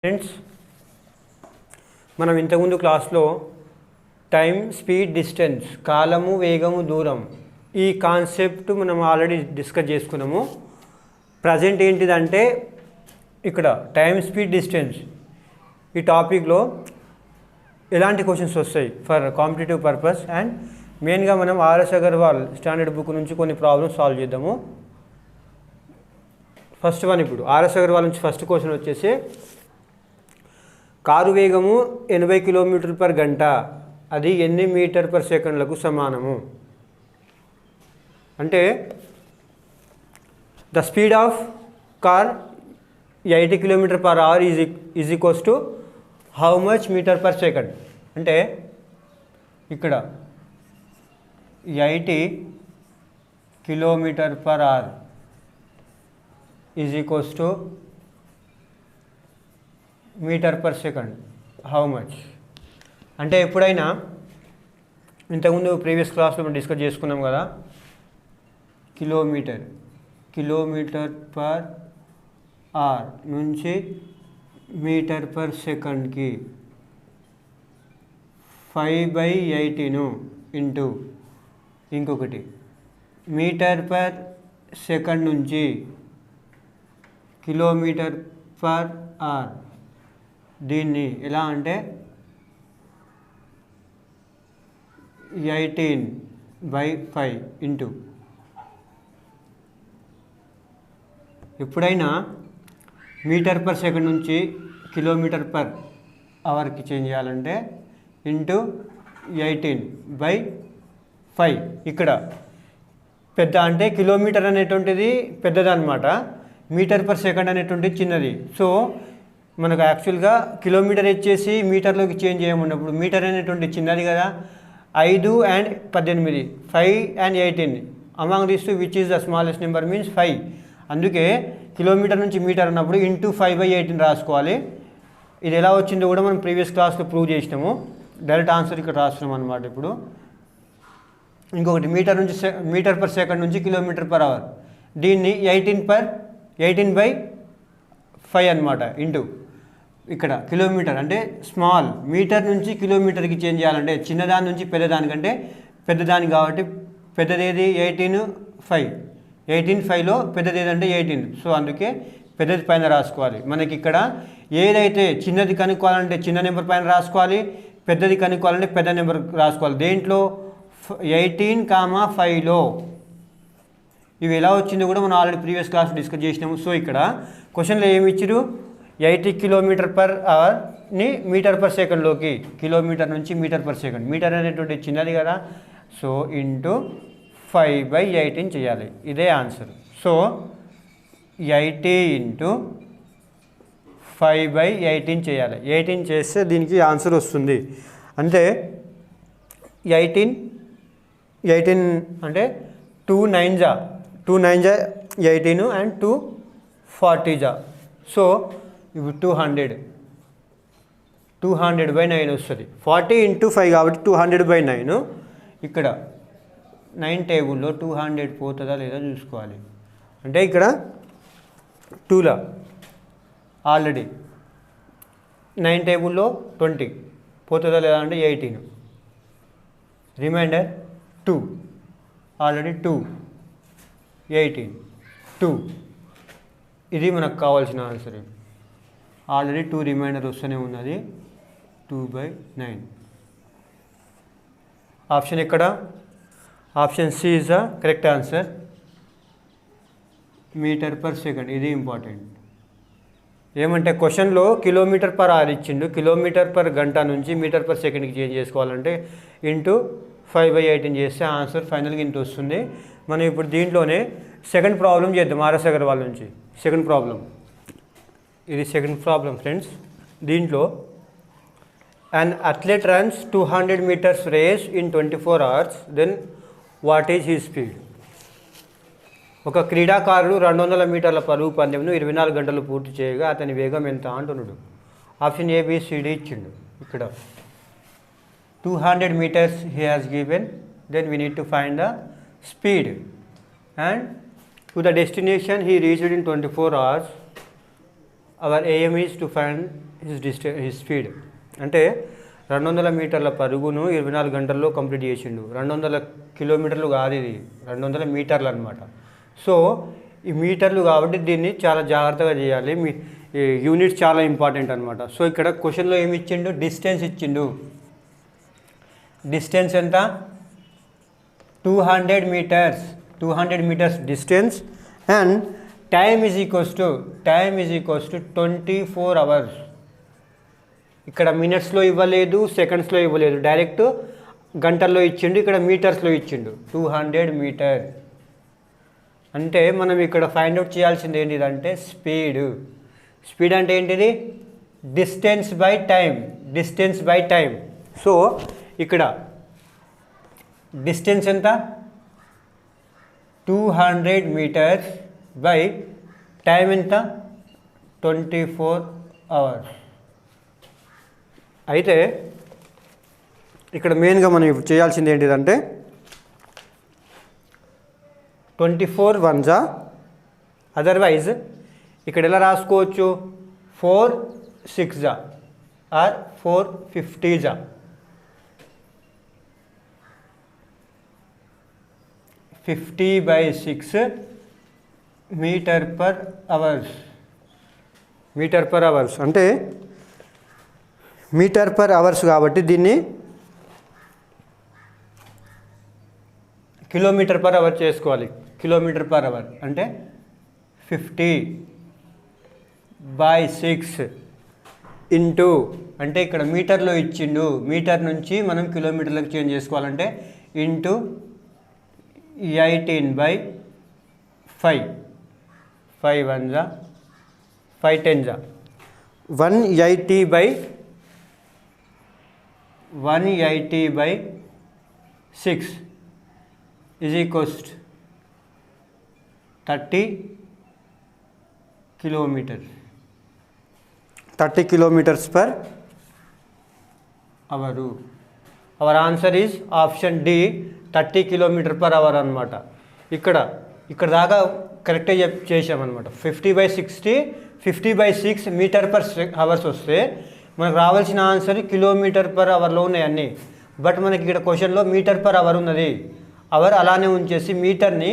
Friends, మనం ఇంతకుముందు క్లాస్లో టైం, స్పీడ్, డిస్టెన్స్, కాలము, వేగము, దూరం ఈ కాన్సెప్ట్ మనం ఆల్రెడీ డిస్కస్ చేసుకున్నాము. ప్రజెంట్ ఏంటిదంటే ఇక్కడ టైం, స్పీడ్, డిస్టెన్స్ ఈ టాపిక్లో ఎలాంటి క్వశ్చన్స్ వస్తాయి ఫర్ కాంపిటేటివ్ పర్పస్ అండ్ మెయిన్గా మనం ఆర్ఎస్ అగర్వాల్ స్టాండర్డ్ బుక్ నుంచి కొన్ని ప్రాబ్లమ్స్ సాల్వ్ చేద్దాము. ఫస్ట్ వన్, ఇప్పుడు ఆర్ఎస్ అగర్వాల్ నుంచి ఫస్ట్ క్వశ్చన్ వచ్చేసి కారు వేగము 80 కిలోమీటర్ పర్ గంట, అది ఎన్ని మీటర్ పర్ సెకండ్లకు సమానము? అంటే the speed of car 80 kilometre per hour is equals to how much meter per second? అంటే ఇక్కడ 80 kilometre per hour is equals to meter per second how much? అంటే ఎప్పుడైనా ఇంతకుముందు ప్రీవియస్ క్లాస్లో మనం డిస్కస్ చేసుకున్నాం కదా, కిలోమీటర్ పర్ అవర్ నుంచి మీటర్ పర్ సెకండ్కి 5/18 ఇంటూ ఇంకొకటి మీటర్ పర్ సెకండ్ నుంచి కిలోమీటర్ పర్ అవర్, దీన్ని ఎలా అంటే 18/5 ఇంటూ ఎప్పుడైనా మీటర్ పర్ సెకండ్ నుంచి కిలోమీటర్ పర్ అవర్కి చేంజ్ చేయాలంటే ఇంటూ 18/5. ఇక్కడ పెద్ద అంటే కిలోమీటర్ అనేటువంటిది పెద్దదన్నమాట, మీటర్ పర్ సెకండ్ అనేటువంటిది చిన్నది. సో మనకు యాక్చువల్గా కిలోమీటర్ వచ్చేసి మీటర్లోకి చేంజ్ చేయమన్నప్పుడు మీటర్ అనేటువంటి చిన్నది కదా, 5 and 18, 5 and 18 among this two which is the smallest number means 5. అందుకే కిలోమీటర్ నుంచి మీటర్ అన్నప్పుడు ఇంటూ 5/18 రాసుకోవాలి. ఇది ఎలా వచ్చిందో కూడా మనం ప్రీవియస్ క్లాస్లో ప్రూవ్ చేసినాము. డైరెక్ట్ ఆన్సర్ ఇక్కడ రాస్తున్నాం అనమాట. ఇప్పుడు ఇంకొకటి మీటర్ పర్ సెకండ్ నుంచి కిలోమీటర్ పర్ అవర్, దీన్ని 18/5 అనమాట ఇంటూ ఇక్కడ కిలోమీటర్ అంటే స్మాల్, మీటర్ నుంచి కిలోమీటర్కి చేంజ్ చేయాలంటే చిన్నదాని నుంచి పెద్దదానికంటే పెద్దదాని కాబట్టి పెద్దదేది 18/5లో పెద్దది ఏదంటే 18. సో అందుకే పెద్దది పైన రాసుకోవాలి. మనకి ఇక్కడ ఏదైతే చిన్నది కనుక్కోవాలంటే చిన్న నెంబర్ పైన రాసుకోవాలి, పెద్దది కనుక్కోవాలంటే పెద్ద నెంబర్ రాసుకోవాలి. దేంట్లో 18,5లో ఇవి ఎలా వచ్చిందో కూడా మనం ఆల్రెడీ ప్రీవియస్ క్లాస్ డిస్కస్ చేసినాము. సో ఇక్కడ క్వశ్చన్లో ఏమి ఇచ్చారు, 80 కిలోమీటర్ పర్ అవర్ని మీటర్ పర్ సెకండ్లోకి, కిలోమీటర్ నుంచి మీటర్ పర్ సెకండ్, మీటర్ అనేటువంటి చిన్నది కదా, సో ఇంటూ 5/18 చేయాలి. ఇదే ఆన్సర్. సో 80 ఇంటూ 5/18 చేయాలి. 18 చేస్తే దీనికి ఆన్సర్ వస్తుంది. అంటే 18 అంటే 2 9 జా 18 అండ్ 2 40 జా. సో ఇప్పుడు 200/9 వస్తుంది. 40 ఇంటూ 5 కాబట్టి 200/9. ఇక్కడ 9 టేబుల్లో 200 పోతుందా లేదా చూసుకోవాలి. అంటే ఇక్కడ 2లా ఆల్రెడీ 9 టేబుల్లో 20 పోతుందా లేదా అంటే 18, రిమైండర్ 2, ఆల్రెడీ 2, 18, 2. ఇది మనకు కావాల్సిన ఆన్సర్. ఆల్రెడీ 2 రిమైండర్ వస్తూనే ఉన్నది, 2/9. ఆప్షన్ ఎక్కడ? Option C is the correct answer. Meter per second, ఇది ఇంపార్టెంట్. ఏమంటే క్వశ్చన్లో కిలోమీటర్ పర్ అవర్ ఇచ్చిండు, కిలోమీటర్ పర్ గంట నుంచి మీటర్ పర్ సెకండ్కి చేంజ్ చేసుకోవాలంటే ఇంటూ 5/18 చేస్తే ఆన్సర్ ఫైనల్గా ఇంటూ వస్తుంది. మనం ఇప్పుడు దీంట్లోనే సెకండ్ ప్రాబ్లం చేద్దాం ఆర్ఎస్ అగర్వాల్ నుంచి. సెకండ్ ప్రాబ్లం, ఇది సెకండ్ ప్రాబ్లం ఫ్రెండ్స్. దీంట్లో an athlete runs 200 meters race in 24 hours, then what is his speed? ఒక క్రీడాకారుడు 200 మీటర్ల పరుగు పందెంను 24 గంటలు పూర్తి చేయగా అతని వేగం ఎంత అంటున్నాడు. ఆప్షన్ ABCD ఇచ్చిండు. ఇక్కడ 200 meters he has given, then we need to find the speed, and to the destination he reached in 24 hours. Our aim is to find his speed అంటే 200 మీటర్ల పరుగును 24 గంటల్లో కంప్లీట్ చేసిండు. 200 కిలోమీటర్లు కాదు, ఇది 200 మీటర్లు అనమాట. సో ఈ మీటర్లు కాబట్టి దీన్ని చాలా జాగ్రత్తగా చేయాలి. మీ యూనిట్స్ చాలా ఇంపార్టెంట్ అనమాట. సో ఇక్కడ క్వశ్చన్లో ఏమి ఇచ్చిండు, డిస్టెన్స్ ఇచ్చిండు. డిస్టెన్స్ ఎంత, 200 meters, 200 meters distance. And time is equals to 24 hours. ఇక్కడ మినిట్స్లో ఇవ్వలేదు, సెకండ్స్లో ఇవ్వలేదు, డైరెక్ట్ గంటల్లో ఇచ్చిండు. ఇక్కడ మీటర్స్లో ఇచ్చిండు 200 మీటర్. అంటే మనం ఇక్కడ ఫైండ్ అవుట్ చేయాల్సింది ఏంటిదంటే స్పీడ్ అంటే ఏంటిది, డిస్టెన్స్ బై టైం. సో ఇక్కడ డిస్టెన్స్ ఎంత, 200 మీటర్స్ బై టైం ఎంత, 24 అవర్స్. అయితే ఇక్కడ మెయిన్గా మనం ఇప్పుడు చేయాల్సింది ఏంటిదంటే 24 1 జా, అదర్వైజ్ ఇక్కడ ఎలా రాసుకోవచ్చు, 4 6 జా ఆర్ 4 50 జా. 50/6 మీటర్ పర్ అవర్స్ అంటే మీటర్ పర్ అవర్స్ కాబట్టి దీన్ని కిలోమీటర్ పర్ అవర్ చేసుకోవాలి. కిలోమీటర్ పర్ అవర్ అంటే 50/6 ఇంటూ, అంటే ఇక్కడ మీటర్లో ఇచ్చిండు, మీటర్ నుంచి మనం కిలోమీటర్లకు చేంజ్ చేసుకోవాలంటే ఇంటూ 18/5. 5 1 జా, 5 10 జా, 180/6 is equals to 30 kilometers. 30 kilometers per hour. Our answer is option D, 30 kilometers per hour అనమాట. ఇక్కడ దాకా కరెక్టే చేసామన్నమాట. 50/6 మీటర్ పర్ అవర్స్ వస్తే మనకు రావాల్సిన ఆన్సర్ కిలోమీటర్ పర్ అవర్లో ఉన్నాయి అన్నీ. బట్ మనకి ఇక్కడ క్వశ్చన్లో మీటర్ పర్ అవర్ ఉన్నది. అవర్ అలానే ఉంచేసి మీటర్ని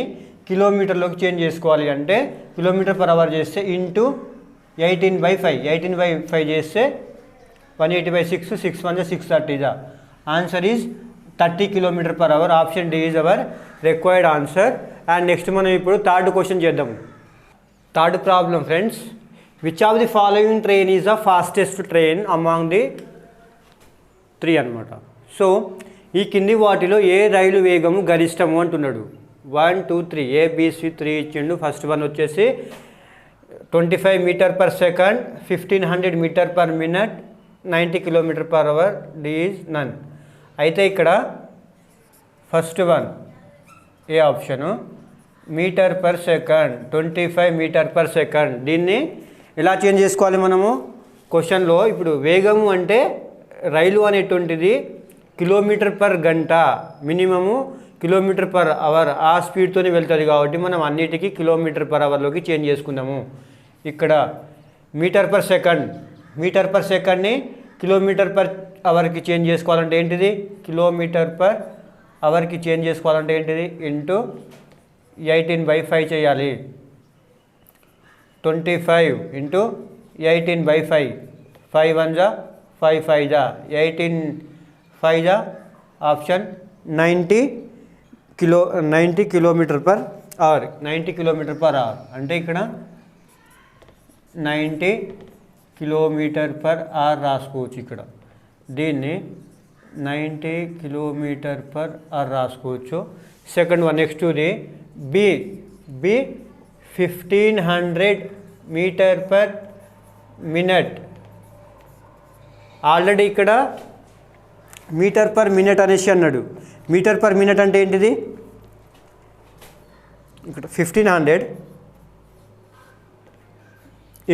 కిలోమీటర్లోకి చేంజ్ చేసుకోవాలి. అంటే కిలోమీటర్ పర్ అవర్ చేస్తే ఇంటూ 18/5 చేస్తే 180/6, 6 1 630 జా. Answer is 30 kilometers per hour. Option D is our required answer. And next మనం ఇప్పుడు థర్డ్ క్వశ్చన్ చేద్దాం. Third problem friends, which of the following train is the fastest train among the 3 అనమాట. So ఈ కింది వాటిలో ఏ రైలు వేగము గరిష్టము అంటున్నాడు. 1 2 3 ABC 3 ఇచ్చిండు. ఫస్ట్ వన్ వచ్చేసి 25 metre per second, 1500 metre per minute, 90 kilometers per hour. D is none. అయితే ఇక్కడ first one A option, metre per second, 25 metre per second. దీన్ని ఎలా చేంజ్ చేసుకోవాలి మనము క్వశ్చన్లో. ఇప్పుడు వేగము అంటే రైలు అనేటువంటిది కిలోమీటర్ పర్ గంట, మినిమము కిలోమీటర్ పర్ అవర్ ఆ స్పీడ్తోనే వెళ్తుంది కాబట్టి మనం అన్నిటికీ కిలోమీటర్ పర్ అవర్లోకి చేంజ్ చేసుకుందాము. ఇక్కడ మీటర్ పర్ సెకండ్ని కిలోమీటర్ పర్ అవర్కి చేంజ్ చేసుకోవాలంటే ఏంటిది, కిలోమీటర్ పర్ అవర్కి చేంజ్ చేసుకోవాలంటే ఏంటిది, ఇంటూ 18/5 చేయాలి. 25 ఇంటూ 18/5, 5 1 జా, 5 5 జా, 18 5 జా. Option 90 kilometers per hour. 90 kilometers per hour అంటే ఇక్కడ 90 kilometers per hour రాసుకోవచ్చు. ఇక్కడ దీన్ని 90 kilometers per hour రాసుకోవచ్చు. Second one next the B 1500 metre per minute. Already ఇక్కడ మీటర్ పర్ మినిట్ అనేసి అన్నాడు. మీటర్ పర్ మినిట్ అంటే ఏంటిది, ఇక్కడ 1500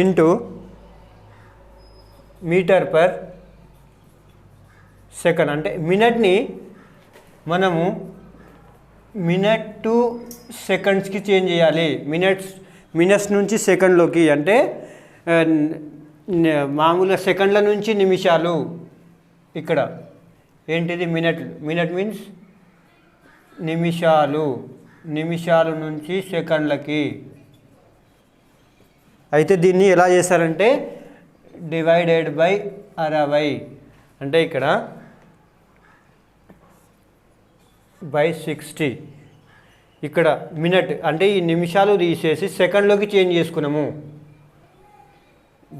ఇంటూ మీటర్ పర్ సెకండ్. అంటే మినిట్ని మనము మినిట్ టు సెకండ్స్కి చేంజ్ చేయాలి. మినిట్స్ నుంచి సెకండ్లోకి అంటే మామూలుగా సెకండ్ల నుంచి నిమిషాలు. ఇక్కడ ఏంటిది మినిట్, మినిట్ మీన్స్ నిమిషాలు, నిమిషాలు నుంచి సెకండ్లకి. అయితే దీన్ని ఎలా చేస్తారంటే డివైడెడ్ బై 60, అంటే ఇక్కడ బై 60. ఇక్కడ మినిట్ అంటే ఈ నిమిషాలు తీసేసి సెకండ్లోకి చేంజ్ చేసుకున్నాము.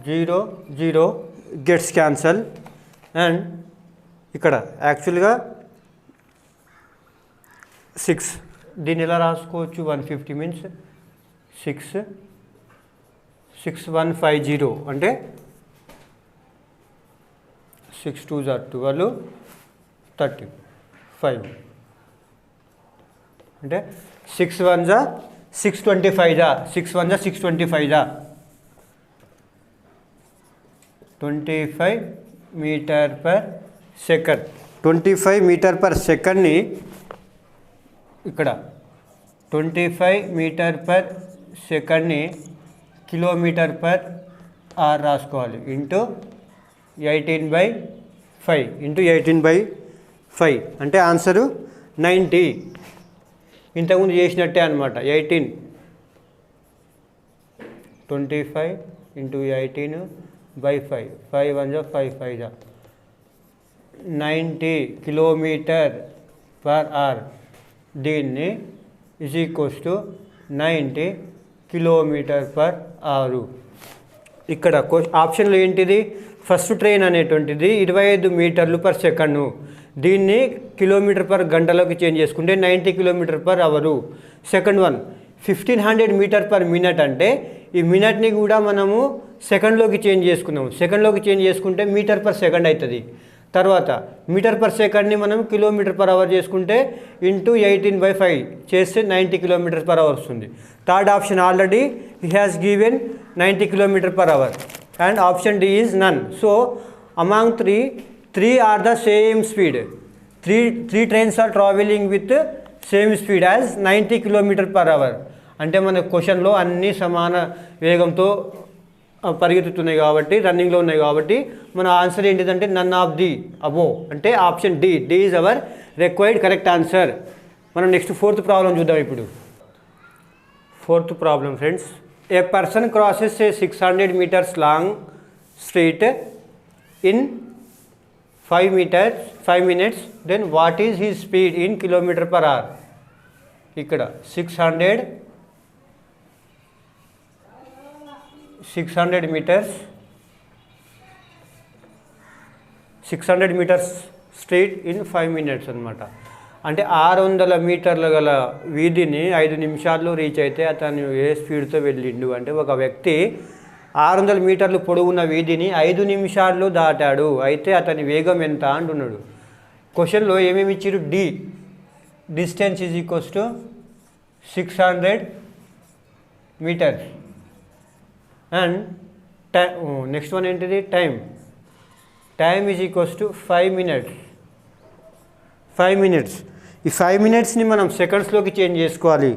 0 0 గెట్స్ క్యాన్సల్. అండ్ ఇక్కడ యాక్చువల్గా 6, దీన్ని ఎలా రాసుకోవచ్చు? 150 మీన్స్ 6 6150, అంటే 6 2s are 12 35, అంటే 6 1s are 625, 6 1s are 625, 25 metre per second. 25 metre per సెకండ్ని ఇక్కడ 25 మీటర్ పర్ సెకండ్ని కిలోమీటర్ పర్ అవర్ రాసుకోవాలి. ఇంటూ 18/5, ఇంటూ 18/5, అంటే ఆన్సరు 90. ఇంతకుముందు చేసినట్టే అనమాట. 18 25 ఇంటూ 18/5, 5 1 5 5, 90 కిలోమీటర్ పర్ అవర్. దీన్ని is equals to 90 kilometre per hour. ఇక్కడ ఆప్షన్లో ఏంటిది? ఫస్ట్ ట్రైన్ అనేటువంటిది 25 మీటర్లు పర్ సెకండ్. దీన్ని కిలోమీటర్ పర్ గంటలోకి చేంజ్ చేసుకుంటే 90 kilometre per hour. Second one 1500 metre per minute, అంటే ఈ మినిట్ని కూడా మనము సెకండ్లోకి చేంజ్ చేసుకున్నాము. సెకండ్లోకి చేంజ్ చేసుకుంటే మీటర్ పర్ సెకండ్ అవుతుంది. తర్వాత మీటర్ పర్ సెకండ్ని మనం కిలోమీటర్ పర్ అవర్ చేసుకుంటే ఇంటూ 18/5 చేస్తే 90 కిలోమీటర్ పర్ అవర్ వస్తుంది. Third option already he has given 90 kilometre per hour and option D is none. So among three are the same speed. Three trains are traveling with same speed as 90 kilometer per hour. అంటే మన క్వశ్చన్లో అన్నీ సమాన వేగంతో పరిగెత్తుతున్నాయి కాబట్టి, రన్నింగ్లో ఉన్నాయి కాబట్టి మన ఆన్సర్ ఏంటిదంటే నన్ ఆఫ్ ది అబో, అంటే option D is our required correct answer. మనం నెక్స్ట్ ఫోర్త్ ప్రాబ్లం చూద్దాం. ఇప్పుడు fourth problem friends, a person crosses a 600 meters long street in 5 minutes, then what is his speed in kilometer per hour? ఇక్కడ 600 meters street in 5 minutes అనమాట. అంటే 600 మీటర్ల గల వీధిని 5 నిమిషాల్లో reach అయితే అతను ఏ స్పీడ్తో వెళ్ళిండు అంటే, ఒక వ్యక్తి 600 మీటర్లు పొడవున్న వీధిని 5 నిమిషాల్లో దాటాడు, అయితే అతని వేగం ఎంత అంటున్నాడు. క్వశ్చన్లో ఏమేమి ఇచ్చారు? Distance is equals to 600 meters and next one ఏంటిది? Time is equals to 5 minutes. ఈ 5 minutesని మనం సెకండ్స్లోకి చేంజ్ చేసుకోవాలి.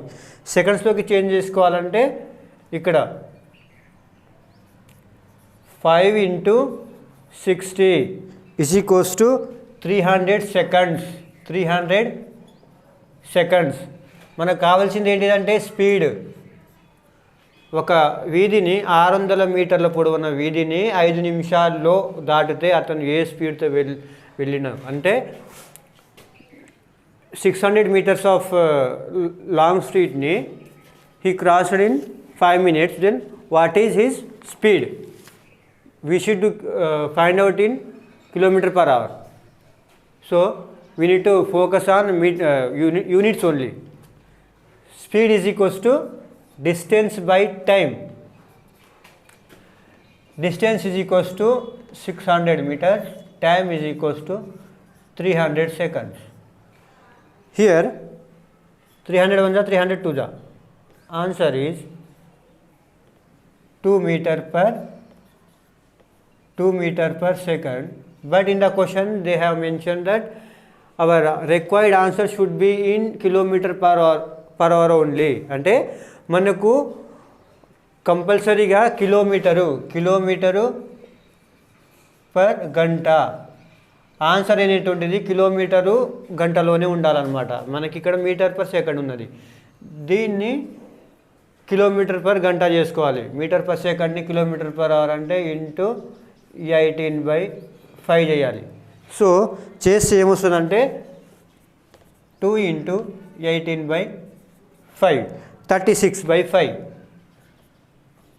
సెకండ్స్లోకి చేంజ్ చేసుకోవాలంటే ఇక్కడ 5 into 60 is equals to 300 seconds. మనకు కావాల్సింది ఏంటిదంటే స్పీడ్. ఒక వీధిని 600 మీటర్ల పొడవున్న వీధిని 5 నిమిషాల్లో దాటితే అతను ఏ స్పీడ్తో వెళ్ళిన అంటే 600 meters ఆఫ్ లాంగ్ స్ట్రీట్ని he crossed in 5 minutes. Then what is his speed? we should find out in kilometer per hour. So we need to focus on units only. Speed is equals to distance by time. Distance is equals to 600 meters. Time is equals to 300 seconds. Here 300 1 300 2 answer is 2 meter per second, but in the question they have mentioned that our required answer should be in kilometer per hour only. అంటే మనకు కంపల్సరీగా kilometre per గంట. Answer అనేటువంటిది kilometre గంటలోనే ఉండాలన్నమాట. మనకి ఇక్కడ metre per second ఉన్నది, దీన్ని కిలోమీటర్ పర్ గంట చేసుకోవాలి. మీటర్ పర్ సెకండ్ని కిలోమీటర్ పర్ అవర్ అంటే ఇంటూ 18/5 చేయాలి. సో చేస్తే ఏమొస్తుందంటే 2 × 18/5 36/5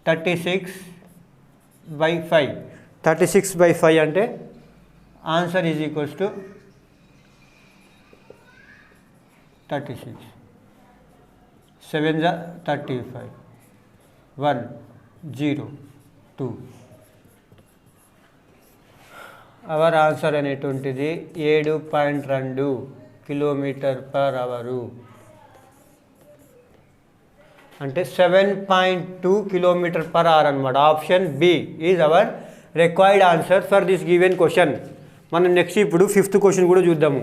36/5 36/5 అంటే answer is equals to 36 7 35 1 0 2. Our answer అనేటువంటిది 7.2 కిలోమీటర్ పర్ అవరు, అంటే 7.2 కిలోమీటర్ పర్ అవర్ అనమాట. Option B is our required answer for this given question. మనం నెక్స్ట్ ఇప్పుడు 5th క్వశ్చన్ కూడా చూద్దాము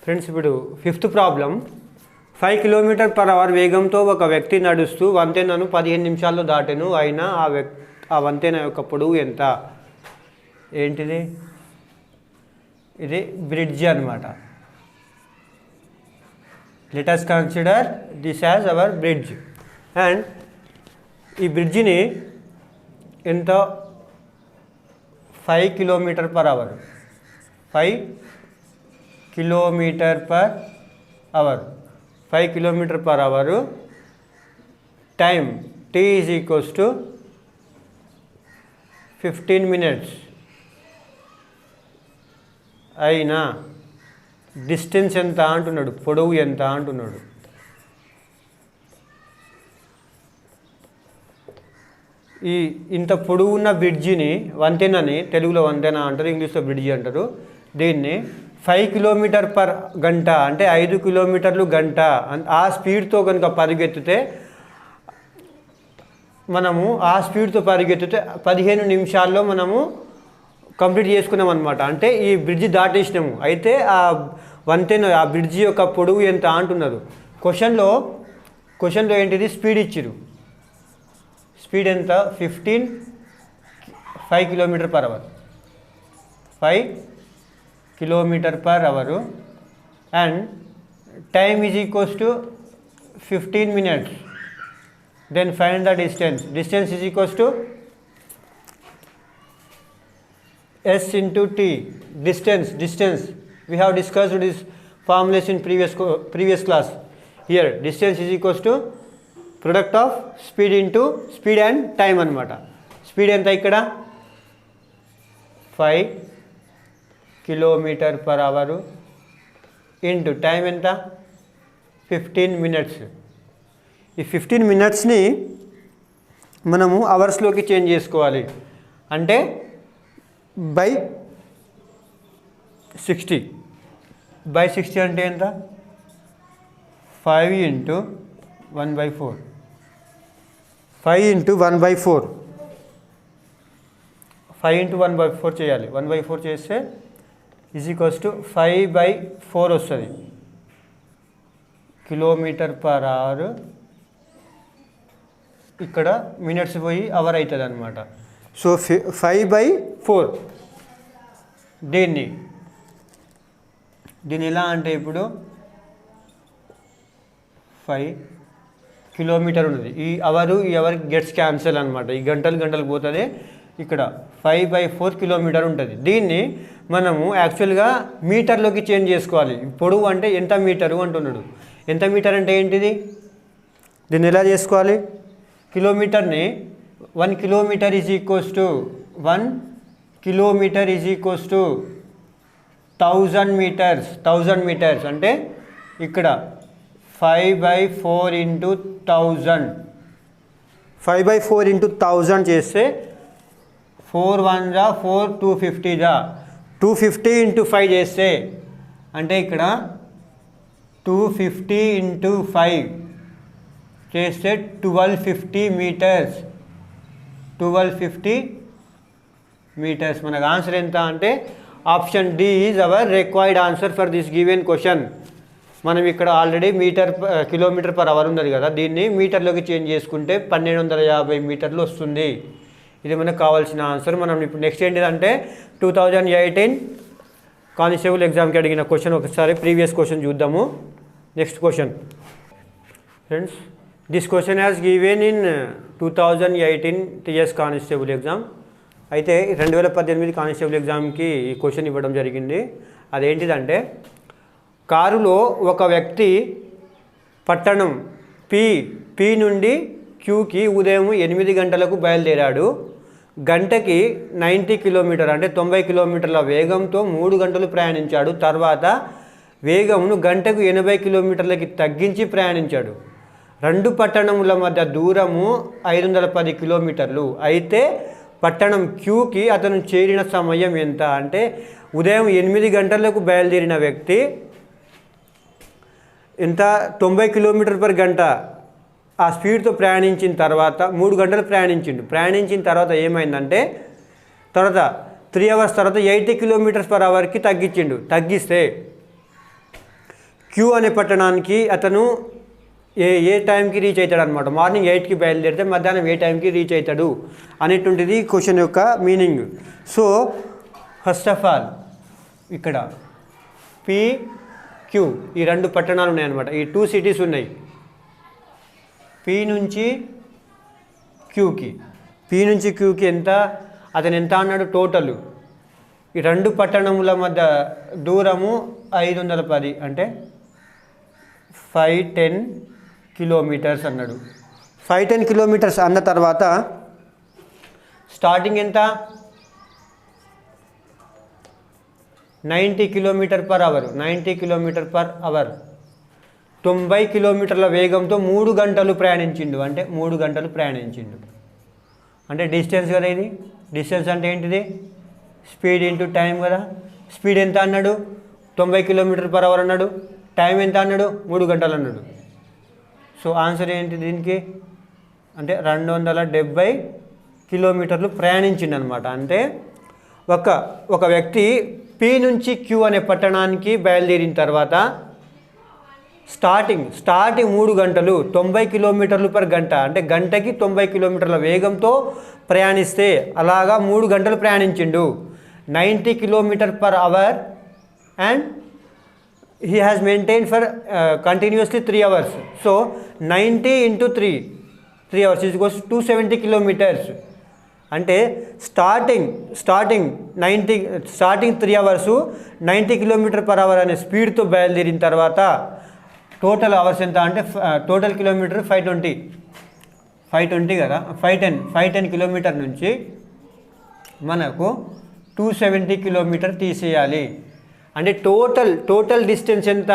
ఫ్రెండ్స్. ఇప్పుడు 5th problem. 5 kilometer per hour వేగంతో ఒక వ్యక్తి నడుస్తూ వంతెనను 15 నిమిషాల్లో దాటెను. అయినా ఆ వంతెన యొక్క పొడవు ఎంత? ఏంటిది? ఇది బ్రిడ్జ్ అనమాట. Let us consider this as our bridge. And ఈ బ్రిడ్జిని ఎంత? 5 kilometer per hour 5 kilometer per hour 5 kilometer per hour. Time t is equals to 15 minutes. అయినా డిస్టెన్స్ ఎంత అంటున్నాడు, పొడవు ఎంత అంటున్నాడు. ఇంత పొడవు ఉన్న బ్రిడ్జిని, వంతెనని తెలుగులో వంతెన అంటారు, ఇంగ్లీష్లో బ్రిడ్జి అంటారు. దీన్ని 5 కిలోమీటర్ పర్ గంట అంటే 5 కిలోమీటర్లు గంట ఆ స్పీడ్తో కనుక పరిగెత్తితే, మనము ఆ స్పీడ్తో పరిగెత్తితే 15 నిమిషాల్లో మనము కంప్లీట్ చేసుకున్నాం అనమాట. అంటే ఈ బ్రిడ్జి దాటేసినాము. అయితే ఆ వంతెన, ఆ బ్రిడ్జి యొక్క పొడవు ఎంత అంటున్నారు. క్వశ్చన్లో ఏంటిది? స్పీడ్ ఇచ్చిరు. స్పీడ్ ఎంత? 5 kilometer per hour 5 kilometer per hour. And time is equals to 15 minutes. Then find the distance. Distance is equals to S into T. Distance. We have discussed this formulas in previous class. Here distance is equals to product of speed into speed and time anamata. Speed enta ikkada 5 kilometer per hour into time enta 15 minutes. ఈ 15 మినిట్స్ని మనము అవర్స్లోకి change చేసుకోవాలి. అంటే by 60 అంటే ఎంత? 5 × 1/4 5 × 1/4 5 × 1/4 చేయాలి. 1/4 చేస్తే is equals to 5/4 వస్తుంది. Kilometre per hour, ఇక్కడ మినిట్స్ పోయి అవర్ అవుతుంది అనమాట. సో 5/4. దీన్ని ఎలా అంటే ఇప్పుడు 5 కిలోమీటర్ ఉన్నది. ఈ అవర్ గెట్స్ క్యాన్సల్ అనమాట. ఈ గంటలు పోతుంది. ఇక్కడ 5/4 కిలోమీటర్ ఉంటుంది. దీన్ని మనము యాక్చువల్గా మీటర్లోకి చేంజ్ చేసుకోవాలి. పొడవు అంటే ఎంత మీటరు అంటున్నాడు. ఎంత మీటర్ అంటే ఏంటిది? దీన్ని ఎలా చేసుకోవాలి? కిలోమీటర్ని 1 kilometer is equals to 1 kilometer is equals to 1000 meters. 1000 meters అంటే ఇక్కడ 5/4 × 1000 5/4 × 1000 చేస్తే 4 1 = 4 250 250 × 5 చేస్తే అంటే ఇక్కడ 250 × 5 చేస్తే 1250 మీటర్స్. 1250 మీటర్స్. మనకు ఆన్సర్ ఎంత అంటే option D is our required answer for this given question. మనం ఇక్కడ ఆల్రెడీ కిలోమీటర్ పర్ అవర్ ఉన్నది కదా, దీన్ని మీటర్లోకి చేంజ్ చేసుకుంటే 1250 మీటర్లు వస్తుంది. ఇది మనకు కావాల్సిన ఆన్సర్. మనం ఇప్పుడు నెక్స్ట్ ఏంటిదంటే 2018 కానిస్టేబుల్ ఎగ్జామ్కి అడిగిన క్వశ్చన్ ఒకసారి ప్రీవియస్ క్వశ్చన్ చూద్దాము. Next question friends, this question has given in 2018 TS constable exam. అయితే 2018 కానిస్టేబుల్ ఎగ్జామ్కి ఈ క్వశ్చన్ ఇవ్వడం జరిగింది. అదేంటిదంటే, కారులో ఒక వ్యక్తి పట్టణం పి నుండి క్యూకి ఉదయం 8 గంటలకు బయలుదేరాడు. గంటకి 90 కిలోమీటర్ అంటే 90 కిలోమీటర్ల వేగంతో 3 గంటలు ప్రయాణించాడు. తర్వాత వేగమును గంటకు 80 కిలోమీటర్లకి తగ్గించి ప్రయాణించాడు. రెండు పట్టణముల మధ్య దూరము 510 కిలోమీటర్లు. అయితే పట్టణం క్యూకి అతను చేరిన సమయం ఎంత అంటే, ఉదయం 8 గంటలకు బయలుదేరిన వ్యక్తి ఎంత 90 కిలోమీటర్ పర్ గంట ఆ స్పీడ్తో ప్రయాణించిన తర్వాత 3 గంటలు ప్రయాణించిన తర్వాత ఏమైందంటే, తర్వాత 3 అవర్స్ తర్వాత 80 కిలోమీటర్స్ పర్ అవర్కి తగ్గిస్తే క్యూ అనే పట్టణానికి అతను ఏ టైంకి రీచ్ అవుతాడు అనమాట. మార్నింగ్ 8కి బయలుదేరితే మధ్యాహ్నం ఏ టైంకి రీచ్ అవుతాడు అనేటువంటిది క్వశ్చన్ యొక్క meaning. So first of all ఇక్కడ పి క్యూ ఈ రెండు పట్టణాలు ఉన్నాయన్నమాట. ఈ 2 సిటీస్ ఉన్నాయి. పి నుంచి క్యూకి ఎంత, అతను ఎంత అన్నాడు టోటల్. ఈ రెండు పట్టణముల మధ్య దూరము 510 అంటే 510 కిలోమీటర్స్ అన్నాడు. 510 కిలోమీటర్స్ అన్న తర్వాత స్టార్టింగ్ ఎంత 90 కిలోమీటర్ పర్ అవర్ 90 కిలోమీటర్ల వేగంతో 3 గంటలు ప్రయాణించిండు. అంటే డిస్టెన్స్ కదా ఇది. డిస్టెన్స్ అంటే ఏంటిది, స్పీడ్ ఇంటూ టైం కదా. స్పీడ్ ఎంత అన్నాడు 90 కిలోమీటర్ పర్ అవర్ అన్నాడు. టైం ఎంత అన్నాడు 3 గంటలు అన్నాడు. సో ఆన్సర్ ఏంటి దీనికి అంటే 270 కిలోమీటర్లు ప్రయాణించిండు అనమాట. అంటే ఒక వ్యక్తి పి నుంచి క్యూ అనే పట్టణానికి బయలుదేరిన తర్వాత స్టార్టింగ్ 3 గంటలు 90 కిలోమీటర్లు పర్ గంట అంటే గంటకి 90 కిలోమీటర్ల వేగంతో ప్రయాణిస్తే అలాగా 3 గంటలు ప్రయాణించిండు. 90 kilometre per hour and he has maintained for continuously 3 hours. So 90 into 3 hours is equals to 270 kilometers. అంటే starting 3 hours 90 kilometre per hour అనే స్పీడ్తో బయలుదేరిన తర్వాత టోటల్ అవర్స్ ఎంత అంటే టోటల్ కిలోమీటర్ 520 కదా. 510 కిలోమీటర్ నుంచి మనకు 270 కిలోమీటర్ తీసేయాలి. అంటే టోటల్ డిస్టెన్స్ ఎంత,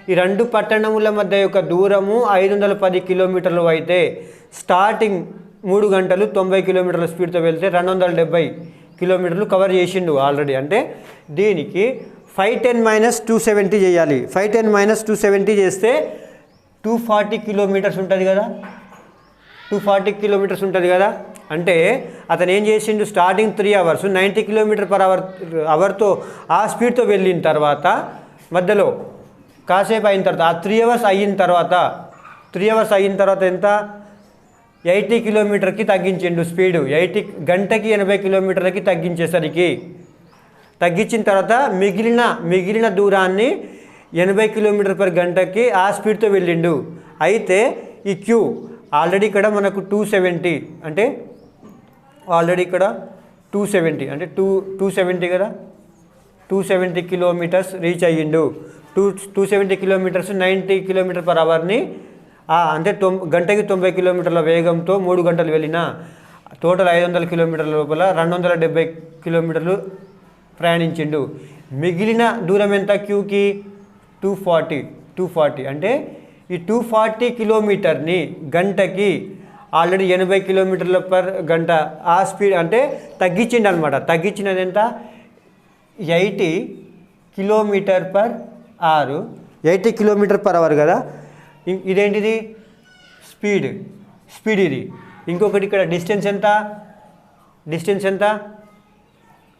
ఈ రెండు పట్టణముల మధ్య యొక్క దూరము 510 కిలోమీటర్లు అయితే స్టార్టింగ్ 3 గంటలు 90 కిలోమీటర్ల స్పీడ్తో వెళ్తే 270 కిలోమీటర్లు కవర్ చేసిండు ఆల్రెడీ. అంటే దీనికి 510 - 270 చేయాలి. 510 - 270 చేస్తే 240 కిలోమీటర్స్ ఉంటుంది కదా. 240 కిలోమీటర్స్ ఉంటుంది కదా. అంటే అతను ఏం చేసిండు, స్టార్టింగ్ 3 అవర్స్ 90 కిలోమీటర్ పర్ అవర్తో ఆ స్పీడ్తో వెళ్ళిన తర్వాత మధ్యలో కాసేపు అయిన తర్వాత ఆ 3 అవర్స్ అయిన తర్వాత ఎంత 80 కిలోమీటర్కి తగ్గించిండు స్పీడు. గంటకి 80 కిలోమీటర్లకి తగ్గించిన తర్వాత మిగిలిన దూరాన్ని 80 కిలోమీటర్ పర్ గంటకి ఆ స్పీడ్తో వెళ్ళిండు. అయితే ఈ క్యూ ఆల్రెడీ ఇక్కడ మనకు 270 అంటే ఆల్రెడీ ఇక్కడ 270 అంటే 270 కదా. 270 కిలోమీటర్స్ రీచ్ అయ్యిండు. 270 కిలోమీటర్స్ 90 కిలోమీటర్ పర్ అవర్ని అంటే గంటకి 90 కిలోమీటర్ల వేగంతో 3 గంటలు వెళ్ళిన టోటల్ 500 కిలోమీటర్ల లోపల 270 కిలోమీటర్లు ప్రయాణించిండు. మిగిలిన దూరం ఎంత క్యూకి 240 అంటే ఈ 240 కిలోమీటర్ని గంటకి ఆల్రెడీ 80 కిలోమీటర్ల పర్ గంట ఆ స్పీడ్ అంటే తగ్గించిండు అనమాట. తగ్గించినది ఎంత 80 kilometre per hour 80 kilometre per hour కదా. ఇదేంటిది స్పీడ్ ఇది. ఇంకొకటి ఇక్కడ డిస్టెన్స్ ఎంత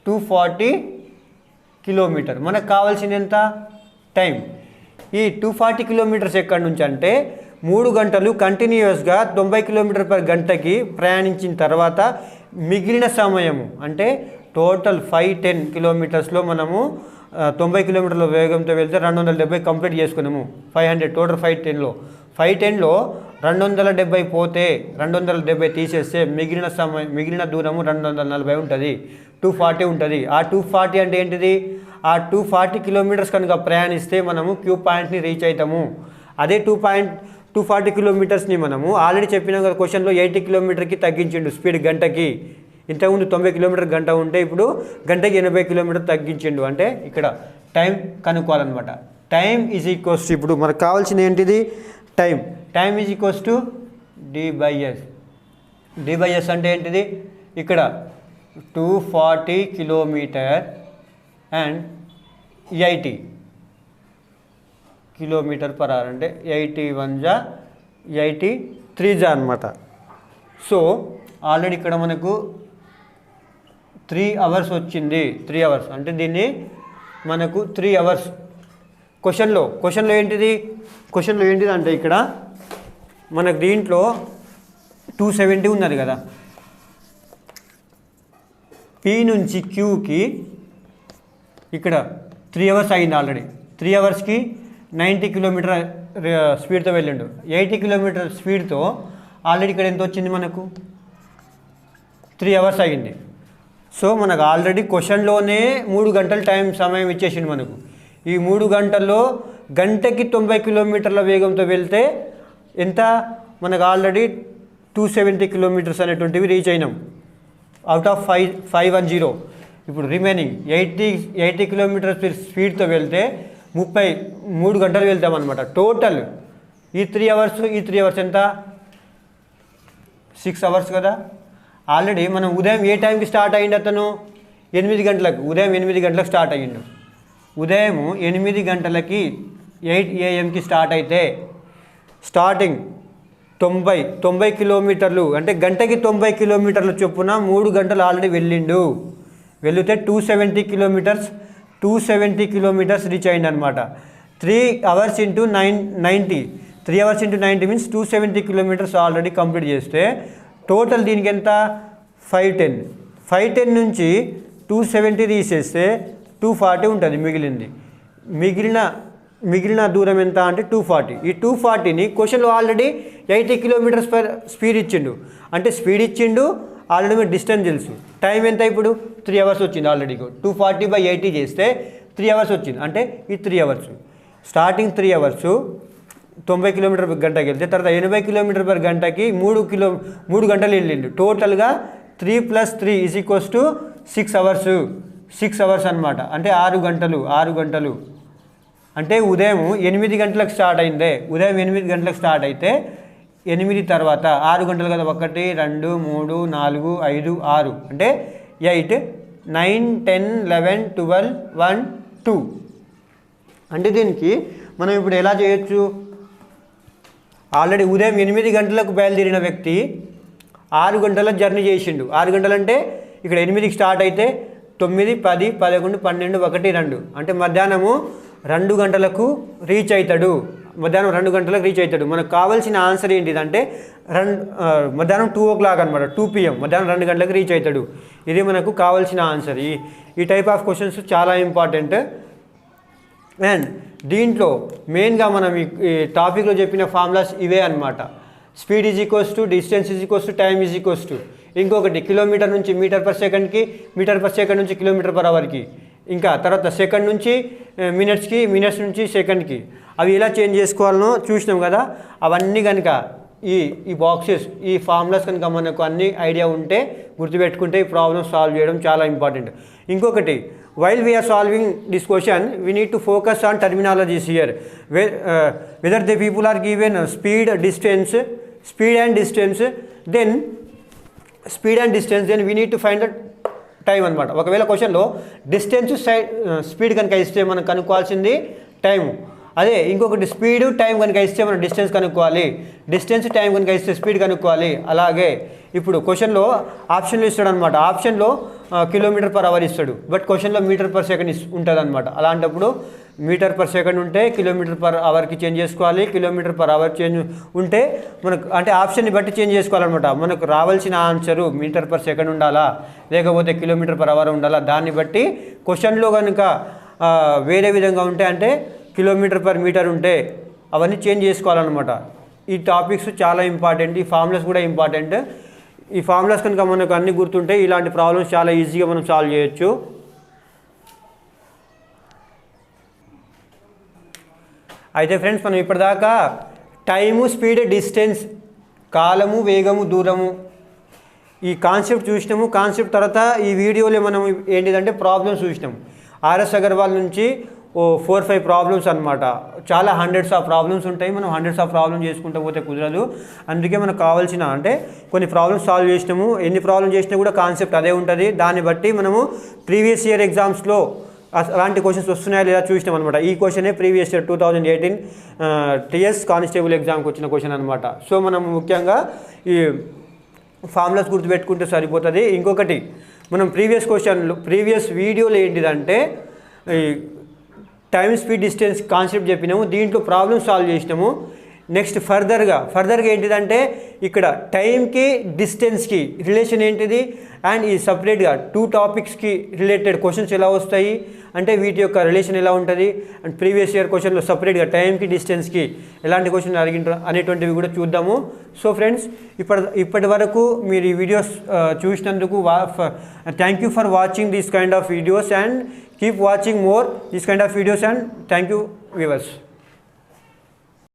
240 కిలోమీటర్. మనకు కావాల్సింది ఎంత టైం. ఈ 240 కిలోమీటర్స్ ఎక్కడి నుంచి అంటే 3 గంటలు కంటిన్యూస్గా 90 కిలోమీటర్ పర్ గంటకి ప్రయాణించిన తర్వాత మిగిలిన సమయము అంటే టోటల్ 510 కిలోమీటర్స్లో మనము 90 కిలోమీటర్ల వేగంతో వెళ్తే 270 కంప్లీట్ చేసుకున్నాము. 500 టోటల్ 510లో 270 పోతే 270 తీసేస్తే మిగిలిన దూరము 240 ఉంటుంది, 240 ఉంటుంది. ఆ 240 అంటే ఏంటిది? ఆ 240 కిలోమీటర్స్ కనుక ప్రయాణిస్తే మనము క్యూ పాయింట్ని రీచ్ అవుతాము. అదే 240 కిలోమీటర్స్ని మనము ఆల్రెడీ చెప్పిన క్వశ్చన్లో 80 కిలోమీటర్కి తగ్గించిండు స్పీడ్ గంటకి. ఇంతకుముందు 90 కిలోమీటర్ గంట ఉంటే ఇప్పుడు గంటకి 80 కిలోమీటర్ తగ్గించిండు. అంటే ఇక్కడ టైం కనుక్కోవాలన్నమాట. టైం ఈజ్ ఈక్వల్స్ ఇప్పుడు మనకు కావాల్సింది ఏంటిది? Time is equals to d/s. d/s అంటే ఏంటిది? ఇక్కడ 240 kilometer and 80 kilometre per hour అంటే 81 జా 83 జా అనమాట. సో ఆల్రెడీ ఇక్కడ మనకు 3 అవర్స్ వచ్చింది. 3 అవర్స్ అంటే దీన్ని మనకు 3 అవర్స్ క్వశ్చన్లో ఏంటిది అంటే ఇక్కడ మనకు దీంట్లో 270 ఉన్నది కదా, పి నుంచి క్యూకి ఇక్కడ 3 అవర్స్ అయింది ఆల్రెడీ. 3 అవర్స్కి 90 కిలోమీటర్ స్పీడ్తో వెళ్ళిండు. 80 కిలోమీటర్ స్పీడ్తో ఆల్రెడీ ఇక్కడ ఎంత వచ్చింది మనకు? 3 అవర్స్ అయింది. సో మనకు ఆల్రెడీ క్వశ్చన్లోనే 3 గంటల సమయం ఇచ్చేసిండు మనకు. ఈ 3 గంటల్లో గంటకి 90 కిలోమీటర్ల వేగంతో వెళ్తే ఎంత? మనకు ఆల్రెడీ 270 కిలోమీటర్స్ అనేటువంటివి రీచ్ అయినాం అవుట్ ఆఫ్ 510. ఇప్పుడు రిమైనింగ్ 80 కిలోమీటర్స్ స్పీడ్తో వెళ్తే 3 గంటలు వెళ్తాం అనమాట. టోటల్ ఈ 3 అవర్స్ ఎంత? 6 అవర్స్ కదా. ఆల్రెడీ మనం ఉదయం ఏ టైంకి స్టార్ట్ అయ్యిండు? అతను 8 గంటలకు, ఉదయం 8 గంటలకు స్టార్ట్ అయ్యిండు. ఉదయం 8 గంటలకి 8 AM స్టార్ట్ అయితే స్టార్టింగ్ 90 కిలోమీటర్లు అంటే గంటకి 90 కిలోమీటర్ల చొప్పున 3 గంటలు ఆల్రెడీ వెళ్తే 270 కిలోమీటర్స్ రీచ్ అయ్యింది అనమాట. 3 hours into 90 means 270 kilometres already complete చేస్తే టోటల్ దీనికి ఎంత? 510 నుంచి 270 తీసేస్తే 240 ఉంటుంది మిగిలిన దూరం ఎంత అంటే 240. ఈ 240ని క్వశ్చన్లో ఆల్రెడీ 80 కిలోమీటర్స్ పర్ స్పీడ్ ఇచ్చిండు. అంటే స్పీడ్ ఇచ్చిండు, ఆల్రెడీ మీరు డిస్టెన్స్ తెలుసు. టైం ఎంత? ఇప్పుడు 3 అవర్స్ వచ్చింది ఆల్రెడీ. 240/80 చేస్తే 3 అవర్స్ వచ్చింది. అంటే ఈ 3 hours starting 3 hours 90 kilometre per గంటకి వెళ్తే తర్వాత 80 కిలోమీటర్ పర్ గంటకి 3 గంటలు వెళ్ళిండు. టోటల్గా 3 + 3 = 6 అవర్స్. 6 అవర్స్ అనమాట. అంటే 6 గంటలు. అంటే ఉదయం 8 గంటలకు స్టార్ట్ అయిందే. ఉదయం 8 గంటలకు స్టార్ట్ అయితే 8 తర్వాత 6 గంటలు కదా. 1 2 3 4 5 6 అంటే 8 9 10 11 12 1 2. అంటే దీనికి మనం ఇప్పుడు ఎలా చేయొచ్చు? ఆల్రెడీ ఉదయం 8 గంటలకు బయలుదేరిన వ్యక్తి 6 గంటల జర్నీ చేసిండు. 6 గంటలు అంటే ఇక్కడ 8కి స్టార్ట్ అయితే 9 10 11 12 1 2 అంటే మధ్యాహ్నము 2 గంటలకు రీచ్ అవుతాడు. మనకు కావాల్సిన ఆన్సర్ ఏంటిదంటే మధ్యాహ్నం 2 o'clock అనమాట. 2 PM మధ్యాహ్నం 2 గంటలకు రీచ్ అవుతాడు. ఇది మనకు కావాల్సిన ఆన్సర్. ఈ టైప్ ఆఫ్ క్వశ్చన్స్ చాలా ఇంపార్టెంట్. అండ్ దీంట్లో మెయిన్గా మనం ఈ టాపిక్లో చెప్పిన ఫార్ములాస్ ఇవే అనమాట. Speed is equals to distance is equals to time is equals to ఇంకొకటి కిలోమీటర్ నుంచి మీటర్ పర్ సెకండ్కి, మీటర్ పర్ సెకండ్ నుంచి కిలోమీటర్ పర్ అవర్కి, ఇంకా తర్వాత సెకండ్ నుంచి మినిట్స్కి, మినిట్స్ నుంచి సెకండ్కి అవి ఎలా చేంజ్ చేసుకోవాలనో చూసినాం కదా. అవన్నీ కనుక ఈ బాక్సెస్ ఈ ఫార్ములాస్ కనుక మనకు అన్ని ఐడియా ఉంటే గుర్తుపెట్టుకుంటే ఈ ప్రాబ్లమ్ సాల్వ్ చేయడం చాలా ఇంపార్టెంట్. ఇంకొకటి while we are solving this question we need to focus on terminologies here whether the people are given speed and distance then we need to find the time అనమాట. ఒకవేళ క్వశ్చన్లో distance speed కనుక ఇస్తే మనం కనుక్కోవాల్సింది time. అదే ఇంకొకటి speed time కనుక ఇస్తే మనం డిస్టెన్స్ కనుక్కోవాలి, డిస్టెన్స్ టైం కనుక ఇస్తే స్పీడ్ కనుక్కోవాలి. అలాగే ఇప్పుడు క్వశ్చన్లో ఆప్షన్లు ఇస్తాడు అనమాట, ఆప్షన్లో కిలోమీటర్ పర్ అవర్ ఇస్తాడు, బట్ క్వశ్చన్లో మీటర్ పర్ సెకండ్ ఉంటుంది అనమాట. అలాంటప్పుడు మీటర్ పర్ సెకండ్ ఉంటే కిలోమీటర్ పర్ అవర్కి చేంజ్ చేసుకోవాలి, కిలోమీటర్ పర్ అవర్ చేంజ్ ఉంటే మనకు అంటే ఆప్షన్ని బట్టి చేంజ్ చేసుకోవాలన్నమాట. మనకు రావాల్సిన ఆన్సరు మీటర్ పర్ సెకండ్ ఉండాలా లేకపోతే కిలోమీటర్ పర్ అవర్ ఉండాలా, దాన్ని బట్టి క్వశ్చన్లో కనుక వేరే విధంగా ఉంటే అంటే కిలోమీటర్ పర్ మీటర్ ఉంటే అవన్నీ చేంజ్ చేసుకోవాలన్నమాట. ఈ టాపిక్స్ చాలా ఇంపార్టెంట్, ఈ ఫార్ములాస్ కూడా ఇంపార్టెంట్. ఈ ఫార్ములాస్ కనుక మనకు అన్ని గుర్తుంటే ఇలాంటి ప్రాబ్లమ్స్ చాలా ఈజీగా మనం సాల్వ్ చేయొచ్చు. అయితే ఫ్రెండ్స్ మనం ఇప్పటిదాకా టైము, స్పీడ్, డిస్టెన్స్, కాలము, వేగము, దూరము ఈ కాన్సెప్ట్ చూసినాము. కాన్సెప్ట్ తర్వాత ఈ వీడియోలో మనం ఏంటిదంటే ప్రాబ్లమ్స్ చూసినాము. ఆర్ఎస్ అగర్వాల్ నుంచి 4-5 ప్రాబ్లమ్స్ అనమాట. చాలా హండ్రెడ్స్ ఆఫ్ ప్రాబ్లమ్స్ ఉంటాయి, మనం హండ్రెడ్స్ ఆఫ్ ప్రాబ్లమ్స్ చేసుకుంటూ పోతే కుదరదు. అందుకే మనకు కావాల్సిన అంటే కొన్ని ప్రాబ్లమ్స్ సాల్వ్ చేసినాము. ఎన్ని ప్రాబ్లమ్ చేసినా కూడా కాన్సెప్ట్ అదే ఉంటుంది. దాన్ని బట్టి మనము ప్రీవియస్ ఇయర్ ఎగ్జామ్స్లో అలాంటి క్వశ్చన్స్ వస్తున్నాయా లేదా చూసినాం అనమాట. ఈ క్వశ్చనే ప్రీవియస్ ఇయర్ 2018 టీఎస్ కానిస్టేబుల్ ఎగ్జామ్కి వచ్చిన క్వశ్చన్ అనమాట. సో మనం ముఖ్యంగా ఈ ఫార్ములాస్ గుర్తుపెట్టుకుంటే సరిపోతుంది. ఇంకొకటి మనం ప్రీవియస్ వీడియోలో ఏంటిదంటే ఈ టైం, స్పీడ్, డిస్టెన్స్ కాన్సెప్ట్ చెప్పినాము, దీంట్లో ప్రాబ్లమ్ సాల్వ్ చేసినాము. నెక్స్ట్ ఫర్దర్గా ఏంటిదంటే ఇక్కడ టైంకి డిస్టెన్స్కి రిలేషన్ ఏంటిది అండ్ ఈ సపరేట్గా 2 టాపిక్స్కి రిలేటెడ్ క్వశ్చన్స్ ఎలా వస్తాయి అంటే వీటి యొక్క రిలేషన్ ఎలా ఉంటుంది అండ్ ప్రీవియస్ ఇయర్ క్వశ్చన్లో సపరేట్గా టైంకి డిస్టెన్స్కి ఎలాంటి క్వశ్చన్ అడిగింటారు అనేటువంటివి కూడా చూద్దాము. సో ఫ్రెండ్స్ ఇప్పటి వరకు మీరు ఈ వీడియోస్ చూసినందుకు thank you for watching this kind of videos and keep watching more this kind of videos and thank you viewers.